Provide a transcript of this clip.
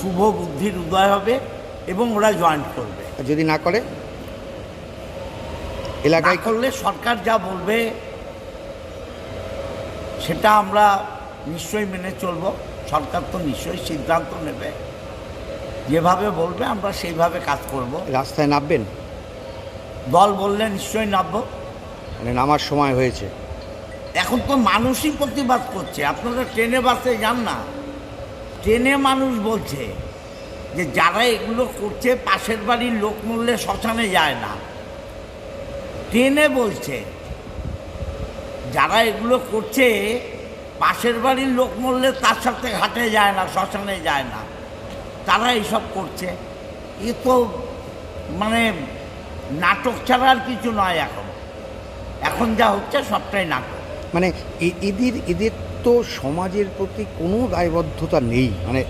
শুভ বুদ্ধির উদয় হবে এবং ওরা জয়েন করবে। আর যদি না করে, এলাকায় করলে সরকার যা বলবে সেটা আমরা নিশ্চয়ই মেনে চলব। সরকার তো নিশ্চয়ই সিদ্ধান্ত নেবে, যেভাবে বলবে আমরা সেইভাবে কাজ করব। রাস্তায় নামবেন? দল বললে নিশ্চয়ই নামব। মানে নামার সময় হয়েছে? এখন তো মানুষই প্রতিবাদ করছে। আপনারা ট্রেনে বাসে যান না, ট্রেনে মানুষ বলছে যে যারা এগুলো করছে পাশের বাড়ির লোক মরলে শ্মশানে যায় না। ট্রেনে বলছে যারা এগুলো করছে পাশের বাড়ির লোক মরলে তার সাথে ঘাটে যায় না, শ্মশানে যায় না, তারা এইসব করছে। এ তো মানে নাটক ছাড়া আর কিছু নয়। এখন যা হচ্ছে সবটাই নাটক। মানে এদের তো সমাজের প্রতি কোনো দায়বদ্ধতা নেই, মানে